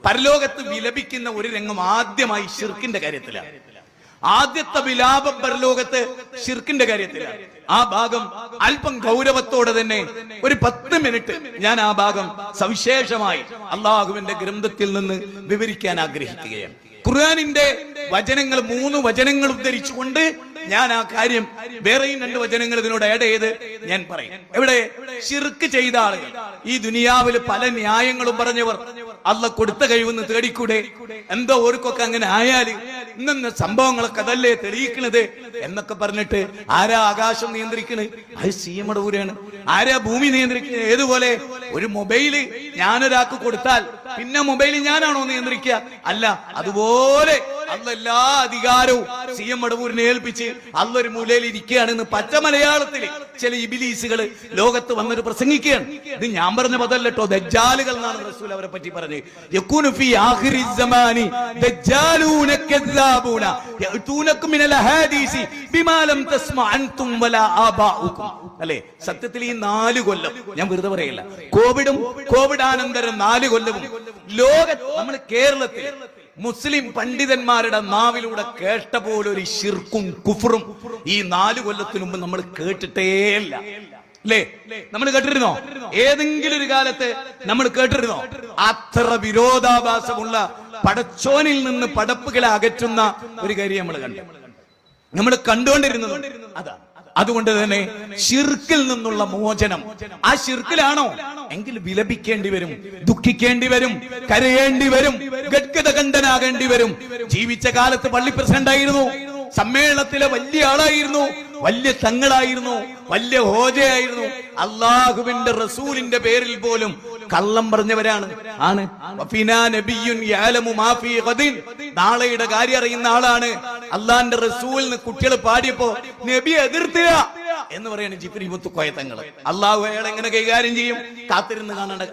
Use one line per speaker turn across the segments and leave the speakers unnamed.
പരലോകത്ത് വിലപിക്കുന്ന ഒരു രംഗം ആദ്യമായി ശിർക്കിന്റെ കാര്യത്തിലാണ്. ആദ്യത്തെ വിലാപം പരലോകത്ത് ശിർക്കിന്റെ കാര്യത്തിലാണ്. ആ ഭാഗം അല്പം ഗൗരവത്തോടെ തന്നെ ഒരു 10 മിനിറ്റ് ഞാൻ ആ ഭാഗം സവിശേഷമായി അള്ളാഹുവിന്റെ ഗ്രന്ഥത്തിൽ നിന്ന് വിവരിക്കാൻ ആഗ്രഹിക്കുകയാണ്. ഖുർആനിന്റെ വചനങ്ങൾ 3 വചനങ്ങൾ ഉദ്ധരിച്ചുകൊണ്ട് ഞാൻ ആ കാര്യം വേറെയും 2 വചനങ്ങൾ ഇതിനോട് ആഡ് ചെയ്ത് ഞാൻ പറയും. എവിടെ ശിർക്ക് ചെയ്ത ആളുകൾ, ഈ ദുനിയാവിൽ പല ന്യായങ്ങളും പറഞ്ഞവർ, അള്ള കൊടുത്ത കഴിവെന്ന് തേടിക്കൂടെ, എന്തോ ഓർക്കൊക്കെ അങ്ങനെ ആയാല് ഇന്ന സംഭവങ്ങളൊക്കെ അതല്ലേ തെളിയിക്കണത് എന്നൊക്കെ പറഞ്ഞിട്ട് ആരാ ആകാശം നിയന്ത്രിക്കണത്? അത് CM അടവൂരാണ്. ആരാ ഭൂമി നിയന്ത്രിക്കുന്നത്? ഏതുപോലെ ഒരു മൊബൈല് ഞാനൊരാൾക്ക് കൊടുത്താൽ പിന്നെ മൊബൈല് ഞാനാണോ നിയന്ത്രിക്കുക? അല്ല, അതുപോലെ അള്ള എല്ലാ അധികാരവും CM അടവൂരിനെ ഏൽപ്പിച്ച് അള്ള ഒരു മൂലയിൽ ഇരിക്കുകയാണെന്ന് പച്ച മലയാളത്തില് ചില ഇബിലീസുകൾ ലോകത്ത് വന്നിട്ട് പ്രസംഗിക്കുകയാണ്. ഇത് ഞാൻ പറഞ്ഞ പദല്ലട്ടോ, ദജ്ജാലുകൾ എന്നാണ് റസൂൽ അവരെ പറ്റി പറഞ്ഞത്. യകൂനു ഫീ ആഖിരി സമാനി ദജ്ജാലൂന കദ്ദാബൂന യഅതൂനകും മിനൽ അഹാദീസി ബിമാ ലം തസ്മഅ അൻതും വലാ ആബാഉകും. അല്ലേ? സത്യത്തിൽ ഈ 4 കൊല്ലം ഞാൻ വെറുതെ പറയില്ല, കോവിഡാനന്തരം 4 കൊല്ലവും ലോകത്ത് നമ്മൾ കേരളത്തിൽ മുസ്ലിം പണ്ഡിതന്മാരുടെ നാവിലൂടെ കേട്ട പോലെ ഒരു ശിർക്കും കുഫറും ഈ 4 കൊല്ലത്തിനു മുമ്പ് നമ്മൾ കേട്ടിട്ടേയില്ല. അല്ലേ? നമ്മൾ കേട്ടിരുന്നോ? ഏതെങ്കിലും ഒരു കാലത്ത് നമ്മൾ കേട്ടിരുന്നോ? അത്ര വിരോധാഭാസമുള്ള പടച്ചോനിൽ നിന്ന് പടപ്പുകളെ അകറ്റുന്ന ഒരു കാര്യം നമ്മൾ കണ്ടുകൊണ്ടിരുന്നത് അതാണ്. അതുകൊണ്ട് തന്നെ ശിർക്കിൽ നിന്നുള്ള മോചനം, ആ ശിർക്കിലാണോ എങ്കിൽ വിലപിക്കേണ്ടി വരും, ദുഃഖിക്കേണ്ടി വരും, കരയേണ്ടി വരും, ഗദ്ഗദകണ്ഠനാകേണ്ടി വരും. ജീവിച്ച കാലത്ത് പള്ളി പ്രസിഡന്റ് ആയിരുന്നു, സമ്മേളനത്തിലെ വലിയ ആളായിരുന്നു, വലിയ തങ്ങളായിരുന്നു, വലിയ ഹോജയായിരുന്നു. അള്ളാഹുവിന്റെ റസൂലിന്റെ പേരിൽ പോലും കള്ളം പറഞ്ഞവരാണ്. നാളെയുടെ കാര്യം അറിയുന്ന ആളാണ്. അള്ളാന്റെ റസൂലിന് കുട്ടികൾ പാടിയപ്പോ നബി എതിർത്തില്ല എന്ന് പറയാണ് ജിബ്രീൽ മുത്തുക്കോയ തങ്ങൾ. അള്ളാഹു അയാളെ എങ്ങനെ കൈകാര്യം ചെയ്യും? കാത്തിരുന്ന് കാണേണ്ട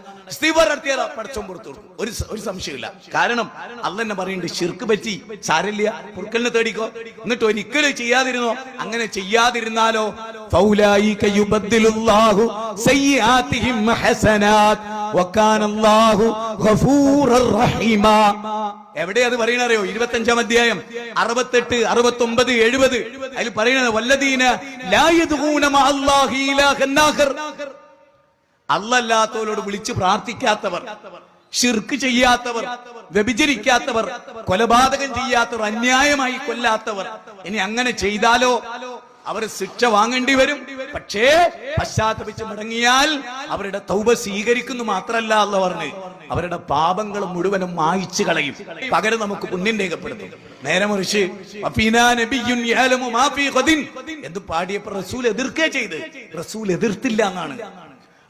പടച്ചോൻ പുറത്തു കൊടുക്കും. ഒരു സംശയമില്ല. കാരണം അള്ളന്നെ പറയുന്നുണ്ട്, ശിർക്ക് പറ്റി സാരില്ല, പുറക്കലിനെ തേടിക്കോ, എന്നിട്ട് ഒരിക്കലും ചെയ്യാതിരുന്നോ. അങ്ങനെ ചെയ്യാതിരുന്നാലോ ഫൗലായിക യുബദ്ദിലുല്ലാഹു സയ്യിആതിഹിം ഹസനാത്ത് വകാനല്ലാഹു ഗഫൂറർ റഹീമാ. എവിടെ അത് പറയണറിയോ? 25-ാം അധ്യായം 68, 69, 70 അതിൽ പറയുന്നത് വല്ലദീന ലാ യദ്ഊന മഅല്ലാഹി ഇലാഹൻ ആഖർ. അല്ലാത്തവരോട് വിളിച്ച് പ്രാർത്ഥിക്കാത്തവർ, ശിർക്ക് ചെയ്യാത്തവർ, വ്യഭിചരിക്കാത്തവർ, കൊലപാതകം ചെയ്യാത്തവർ, അന്യായമായി കൊല്ലാത്തവർ, ഇനി അങ്ങനെ ചെയ്താലോ അവർ ശിക്ഷ വാങ്ങേണ്ടി വരും. പക്ഷേ പശ്ചാത്തപിച്ച് മടങ്ങിയാൽ അവരുടെ തൗബ സ്വീകരിക്കുന്നു മാത്രല്ല അല്ലാഹു പറഞ്ഞു, അവരുടെ പാപങ്ങൾ മുഴുവനും മായ്ച്ചു കളയും, പകരം നമുക്ക് പുണ്യം രേഖപ്പെടുത്തും. നേരെ മറിച്ച് എന്ത് പാടിയപ്പോ റസൂൽ എതിർക്കേ ചെയ്ത്, റസൂൽ എതിർത്തില്ല എന്നാണ്.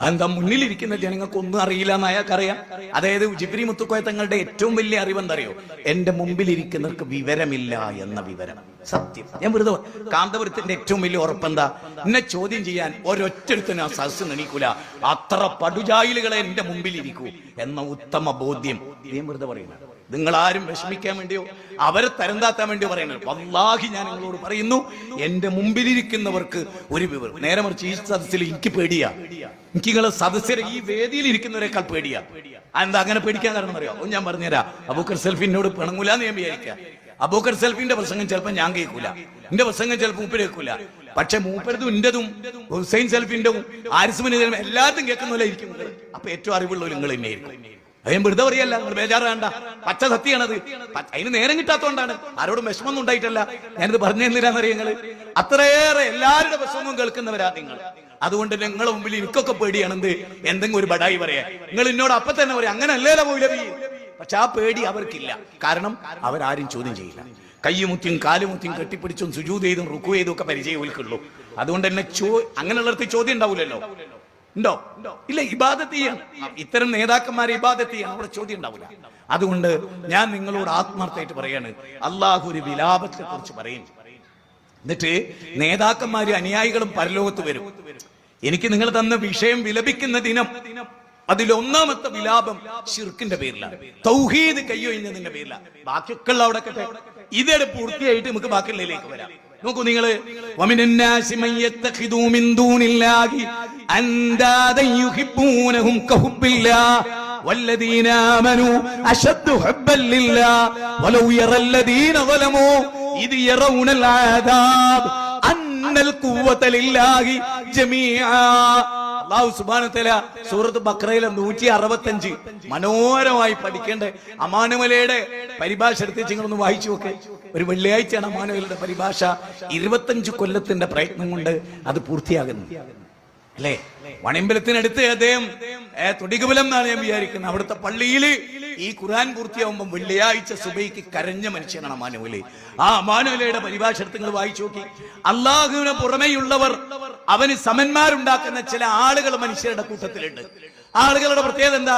എന്താ? മുന്നിലിരിക്കുന്ന ജനങ്ങൾക്ക് ഒന്നും അറിയില്ല എന്ന് അയാൾക്കറിയാം. അതായത് ജിബ്രീൽ മുത്തുക്കോയ തങ്ങളുടെ ഏറ്റവും വലിയ അറിവെന്തറിയോ? എന്റെ മുമ്പിലിരിക്കുന്നവർക്ക് വിവരമില്ല എന്ന വിവരം. സത്യം. ഞാൻ വെറുതെ കാന്തപുരത്തിന്റെ ഏറ്റവും വലിയ ഉറപ്പെന്താ? എന്നെ ചോദ്യം ചെയ്യാൻ ഒരൊറ്റൊരുത്തനും ആ സദസ്സ് എണീക്കൂല, അത്ര പടുജായിലുകളെ എന്റെ മുമ്പിൽ ഇരിക്കൂ എന്ന ഉത്തമ ബോധ്യം. ഞാൻ വെറുതെ പറയുന്നത്, നിങ്ങളാരും വിഷമിക്കാൻ വേണ്ടിയോ അവരെ തരംതാത്താൻ വേണ്ടിയോ പറയുന്നത്. വല്ലാഹി ഞാൻ നിങ്ങളോട് പറയുന്നു, എന്റെ മുമ്പിലിരിക്കുന്നവർക്ക് ഒരു വിവരം. നേരെ മറിച്ച് ഈ സദസ്സിൽ എനിക്ക് പേടിയാ, എനിക്ക് നിങ്ങളെ സദസ്സിൽ ഈ വേദിയിൽ ഇരിക്കുന്നവരെക്കാൾ പേടിയാ. എന്താ അങ്ങനെ പേടിക്കാൻ കാരണം അറിയോ? ഞാൻ പറഞ്ഞുതരാം. അബൂക്കർ സൽഫിനോട് പിണങ്ങൂലെന്ന് ഞാൻ വിചാരിക്കാം. അബൂക്കർ സൽഫിന്റെ പ്രസംഗം ചിലപ്പോൾ ഞാൻ കേൾക്കൂല, എന്റെ പ്രസംഗം ചിലപ്പോൾ മൂപ്പര് കേൾക്കൂല. പക്ഷെ മൂപ്പരതും എന്റെതും ഹുസൈൻ സൽഫിന്റെയും ആരിസ്മിനും എല്ലാത്തും കേൾക്കുന്നവരെ ഇരിക്കും. അപ്പൊ ഏറ്റവും അറിവുള്ള നിങ്ങൾ തന്നെയായിരിക്കും. അയ്യം വെറുതെ പറയല്ല, നിങ്ങൾ ബേജാറ് വേണ്ട, പച്ച സത്യമാണത്. അതിന് നേരം കിട്ടാത്തോണ്ടാണ്, ആരോടും വിഷമൊന്നും ഉണ്ടായിട്ടല്ല. ഞാനിത് പറഞ്ഞു തന്നില്ലാന്നറിയ നിങ്ങള്. അത്രയേറെ എല്ലാവരുടെ വിഷമവും കേൾക്കുന്നവരാ നിങ്ങൾ. അതുകൊണ്ട് നിങ്ങളെ മുമ്പിൽ എനിക്കൊക്കെ പേടിയാണെന്ത് എന്തെങ്കിലും ഒരു ബടായി പറയാ. നിങ്ങൾ എന്നോട് അപ്പൊ തന്നെ പറയാം, അങ്ങനെ അല്ലേല മൗലവി. പക്ഷെ ആ പേടി അവർക്കില്ല. കാരണം അവരാരും ചോദ്യം ചെയ്യില്ല. കയ്യുമുത്തിയും കാലുമുത്തിയും കെട്ടിപ്പിടിച്ചും സുജൂദ് ചെയ്തും റുക്കു ചെയ്തും ഒക്കെ പരിചയമുള്ളൂ. അതുകൊണ്ട് തന്നെ അങ്ങനെയുള്ളവർക്ക് ചോദ്യം ഉണ്ടാവില്ലല്ലോ. ഉണ്ടോ? ഇല്ല. ഇബാദത്ത് ചെയ്യണം. ഇത്തരം നേതാക്കന്മാരെ ഇബാദത്ത് ചെയ്യണം, അവിടെ ചോദ്യം ഉണ്ടാവില്ല. അതുകൊണ്ട് ഞാൻ നിങ്ങളോട് ആത്മാർത്ഥമായിട്ട് പറയാണ്, അള്ളാഹു ഒരു വിലാപത്തെ കുറിച്ച് പറയും. എന്നിട്ട് നേതാക്കന്മാരും അനുയായികളും പരലോകത്ത് വരും. എനിക്ക് നിങ്ങൾ തന്ന വിഷയം വിലപിക്കുന്ന ദിനം, അതിലൊന്നാമത്തെ വിലാപം ശിർക്കിന്റെ പേരിലാണ്, തൗഹീദ് കയ്യൊഴിഞ്ഞതിന്റെ പേരിലാണ്. ബാക്കിയൊക്കെ ഉള്ള അവിടെ കട്ടെ, ഇതേ പൂർത്തിയായിട്ട് നമുക്ക് ബാക്കിയുള്ളതിലേക്ക് വരാം. നോക്കൂ നിങ്ങള്, വല്ലദീന ആമനു അശദ്ദു ഹബ്ബൻ ലില്ലാഹ് വലൗ യറല്ലദീന ളലമു ഇദ് യറൗനൽ ആദാബ് അന്നൽ ഖുവത ലില്ലാഹി ജമീഅ. അല്ലാഹു സുബ്ഹാനഹു വ തആല സൂറത്ത് ബഖറയിലെ 165 മനോഹരമായി പഠിക്കേണ്ട അമാനുമലയുടെ പരിഭാഷ എടുത്ത് നിങ്ങളൊന്ന് വായിച്ചു നോക്ക്. ഒരു വെള്ളിയാഴ്ചയാണ് അമാനുമലയുടെ പരിഭാഷ. 25 കൊല്ലത്തിന്റെ പ്രയത്നം കൊണ്ട് അത് പൂർത്തിയാകുന്നു അല്ലേ? വണിമ്പലത്തിനടുത്ത് അദ്ദേഹം തൊടികബലം എന്നാണ് ഞാൻ വിചാരിക്കുന്നത്. അവിടുത്തെ പള്ളിയിൽ ഈ ഖുർആൻ പൂർത്തിയാവുമ്പോൾ വെള്ളിയാഴ്ച സുബൈക്ക് കരഞ്ഞ മനുഷ്യനാണ് അമാനുവലി. ആ അമാനുവലയുടെ പരിഭാഷ എടുത്ത് നിങ്ങൾ വായിച്ചു നോക്കി. അള്ളാഹുവിന് പുറമെയുള്ളവർ അവന് സമന്മാരുണ്ടാക്കുന്ന ചില ആളുകൾ മനുഷ്യരുടെ കൂട്ടത്തിലുണ്ട്. ആളുകളുടെ പ്രത്യേകത എന്താ?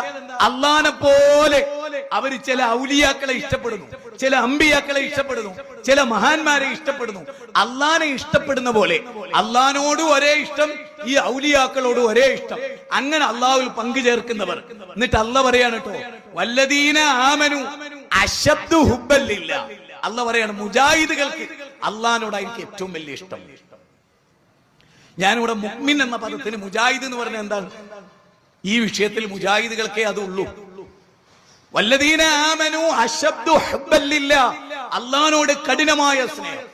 അള്ളാനെ പോലെ അവര് ചില ഔലിയാക്കളെ ഇഷ്ടപ്പെടുന്നു, ചില അമ്പിയാക്കളെ ഇഷ്ടപ്പെടുന്നു, ചില മഹാന്മാരെ ഇഷ്ടപ്പെടുന്നു. അള്ളാനെ ഇഷ്ടപ്പെടുന്ന പോലെ അള്ളാനോടും ഒരേ ഇഷ്ടം, ഈ ഔലിയാക്കളോടും ഒരേ ഇഷ്ടം. അങ്ങനെ അള്ളാഹുവിൽ പങ്കു ചേർക്കുന്നവർ. എന്നിട്ട് അള്ളാഹ് പറയാണ് കേട്ടോ, വല്ലദീന ആമനു അശദ്ദു ഹുബ്ബൻ ലില്ലാഹ്. അള്ളാഹ് പറയാണ് മുജാഹിദുകൾക്ക് അള്ളാനോടായിരിക്കും ഏറ്റവും വലിയ ഇഷ്ടം. ഞാനിവിടെ മുഅ്മിൻ എന്ന പദത്തിന് മുജാഹിദ് എന്ന് പറഞ്ഞാൽ എന്താണ്? ഈ വിഷയത്തിൽ മുജാഹിദുകൾക്കേ അതുള്ളൂ. വല്ലദീന ആമനു അശദ്ദു ഹുബ്ബൻ ലില്ലാഹ്. അള്ളാനോട് കഠിനമായ സ്നേഹം.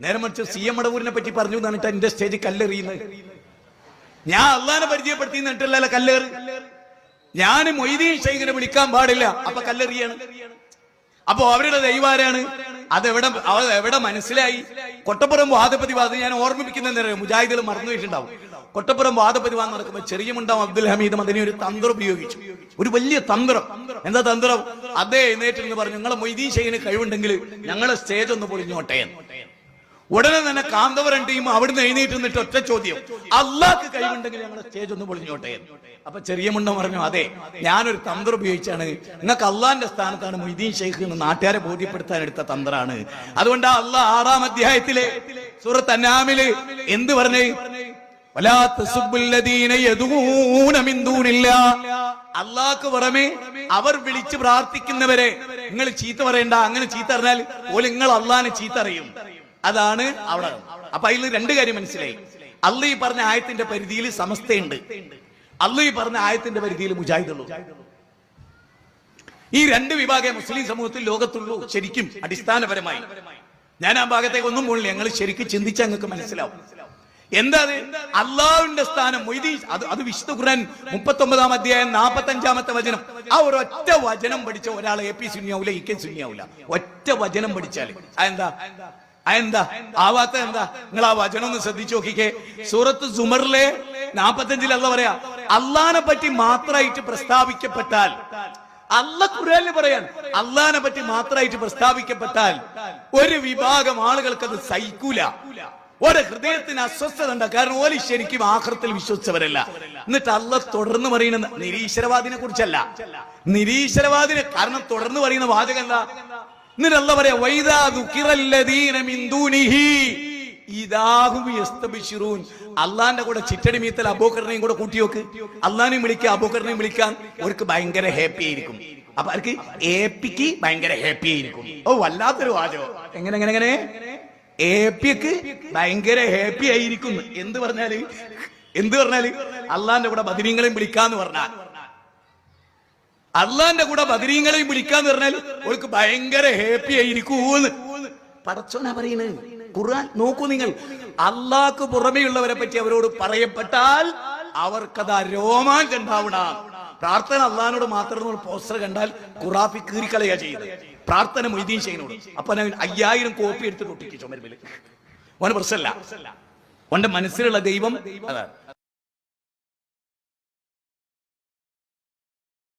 നേരെ മറിച്ച് CM മടവൂരിനെ പറ്റി പറഞ്ഞു എന്നിട്ട് എന്റെ സ്റ്റേജിൽ കല്ലെറിയുന്നത്. ഞാൻ അള്ളാനെ പരിചയപ്പെടുത്തി എന്നിട്ടല്ല കല്ലേറ്. ഞാൻ മൊയ്തീൻ ശൈഖിനെ വിളിക്കാൻ പാടില്ല, അപ്പൊ കല്ലെറിയാണ്. അപ്പൊ അവരുടെ ദൈവാരാണ്? അതെവിടെ മനസ്സിലായി? കൊട്ടപ്പുറം വാദപ്രതിവാദം ഞാൻ ഓർമ്മിപ്പിക്കുന്നറിയാം, മുജാഹിദുകൾ മറന്നു വെച്ചിട്ടുണ്ടാവും. കൊട്ടപ്പുറം വാദപ്രതിവാദം നടക്കുമ്പോൾ ചെറിയമുണ്ടാവും അബ്ദുൽ ഹമീദ് മദനി ഒരു തന്ത്രം ഉപയോഗിച്ചു, ഒരു വലിയ തന്ത്രം. എന്താ തന്ത്രം? അതേ എഴുന്നേറ്റ് പറഞ്ഞു, നിങ്ങളെ മൊയ്തീൻ ശൈഖിന് കഴിവുണ്ടെങ്കിൽ ഞങ്ങളെ സ്റ്റേജ് ഒന്ന് പൊളിഞ്ഞോട്ടെ. ഉടനെ തന്നെ കാന്തപുരം ടീം അവിടുന്ന് എഴുന്നേറ്റ് നിന്നിട്ട് ഒറ്റ ചോദ്യം, അള്ളാഹ്ക്ക് കഴിവുണ്ടെങ്കിൽ ഞങ്ങളെ സ്റ്റേജ് ഒന്ന് പൊളിഞ്ഞോട്ടെ. അപ്പൊ ചെറിയ മുണ്ട പറഞ്ഞു, അതെ ഞാനൊരു തന്ത്രം ഉപയോഗിച്ചാണ്, നിങ്ങൾക്ക് അള്ളാന്റെ സ്ഥാനത്താണ് മൊയ്തീൻ ശൈഖ് എന്ന് നാട്ടുകാരെ ബോധ്യപ്പെടുത്താൻ എടുത്ത തന്ത്രമാണ്. അതുകൊണ്ട് അള്ളാഹ് 6-ാം അധ്യായത്തിലെ സൂറത്ത് അൻആമില് എന്ത് പറഞ്ഞു? വലാ തസുബ്ബുല്ലദീന യദൂന മിൻ ദൂനില്ലാഹ്. അള്ളാഹ്ക്ക് പുറമെ അവർ വിളിച്ച് പ്രാർത്ഥിക്കുന്നവരെ നിങ്ങൾ ചീത്ത പറയണ്ട. അങ്ങനെ ചീത്ത പറഞ്ഞാൽ ഓല് നിങ്ങൾ അള്ളാഹിനെ ചീത്ത അറിയും. അതാണ് അവിടെ. അപ്പൊ അതിൽ 2 കാര്യം മനസ്സിലായി. അള്ളാഹ് ഈ പറഞ്ഞ ആയത്തിന്റെ പരിധിയിൽ സമസ്തയുണ്ട്, അള്ളാഹ് ഈ പറഞ്ഞ ആയത്തിന്റെ പരിധിയിൽ മുജാഹിദുള്ളൂ. ഈ 2 വിഭാഗം മുസ്ലിം സമൂഹത്തിൽ ലോകത്തുള്ളൂ. ശരിക്കും അടിസ്ഥാനപരമായി ഞാൻ ആ ഭാഗത്തേക്ക് ഒന്നും പോണില്ല. ഞങ്ങൾ ശരിക്കും ചിന്തിച്ചാൽ നിങ്ങൾക്ക് മനസ്സിലാവും. എന്താ അള്ളാഹുവിന്റെ സ്ഥാനം? മൊയ്തീൻ അത് വിശുദ്ധ ഖുർആൻ 39-ാം അധ്യായം 45-ാമത്തെ വചനം. ആ ഒരൊറ്റ വചനം പഠിച്ച ഒരാൾ AP സുന്നിയാവൂല, EK സുന്നിയാവൂല. ഒറ്റ വചനം പഠിച്ചാൽ അതെന്താ ആവാത്ത എന്താ? നിങ്ങൾ ആ വചനം ഒന്ന് ശ്രദ്ധിച്ചു നോക്കിക്കേ. സൂറത്ത് സുമറിലെ 45-ൽ അള്ളാഹ് പറയാ, അള്ളാഹിനെ പറ്റി മാത്രമായിട്ട് പ്രസ്താവിക്കപ്പെട്ടാൽ, അള്ളാഹ് ഖുർആനിൽ പറയാൻ അള്ളാഹിനെ പറ്റി മാത്രമായിട്ട് പ്രസ്താവിക്കപ്പെട്ടാൽ ഒരു വിഭാഗം ആളുകൾക്ക് അത് സഹിക്കൂല. ഓരോ ഹൃദയത്തിന് അസ്വസ്ഥത ഉണ്ട്. കാരണം ഓല് ശരിക്കും ആഖിറത്തിൽ വിശ്വസിച്ചവരല്ല. എന്നിട്ട് അള്ളാഹ് തുടർന്ന് പറയുന്നത് നിരീശ്വരവാദിനെ കുറിച്ചല്ല, നിരീശ്വരവാദിനെ. കാരണം തുടർന്ന് പറയുന്ന വാചകം എന്താ? എന്നിട്ട് അള്ളാഹ് പറയാ, വൈദാ ദുകിറല്ലദീന മിൻ ദൂനിഹി ഇദാഹും യസ്തബിശിറൂൻ. അള്ളാന്റെ കൂടെ ചിറ്റടി മീത്തൽ അബൂബക്കറിനെയും കൂടെ കൂട്ടി നോക്ക്. അള്ളാനെയും വിളിക്കുക, അബൂബക്കറിനെയും വിളിക്കാൻ അവർക്ക് ഭയങ്കര ഹാപ്പി ആയിരിക്കും. അപ്പൊ അവർക്ക് APക്ക് ഭയങ്കര ഹാപ്പി ആയിരിക്കും. ഓ വല്ലാത്തൊരു വാചകം. എങ്ങനെ APക്ക് ഭയങ്കര ഹാപ്പി ആയിരിക്കും. എന്ത് പറഞ്ഞാല് അള്ളാന്റെ കൂടെ ബദരീങ്ങളെയും വിളിക്കാന്ന് പറഞ്ഞാൽ, അള്ളാന്റെ കൂടെ ബദരീങ്ങളെയും വിളിക്കാന്ന് പറഞ്ഞാൽ അവർക്ക് ഭയങ്കര ഹാപ്പി ആയിരിക്കൂന്ന് പടച്ചോനാ പറയുന്നത്. ഖുർആൻ നോക്കൂ നിങ്ങൾ. അള്ളാഹ്ക്ക് പുറമെയുള്ളവരെ പറ്റി അവരോട് പറയപ്പെട്ടാൽ അവർക്കതാ രോമാഞ്ചം ഉണ്ടാവണം. പ്രാർത്ഥന അള്ളാഹിനോട് മാത്രം പോസ്റ്റർ കണ്ടാൽ ഖുറാഫി കീറിക്കളയാ ചെയ്യുന്നത്. പ്രാർത്ഥന മൊയ്തീൻ ശൈഖിനോട്. അപ്പൊ 5000 കോപ്പി എടുത്ത് ഒട്ടിക്ക് ചുമരുമ്പില്. ഓന് പ്രശ്നമല്ല, ഓന്റെ മനസ്സിലുള്ള ദൈവം അതാണ്.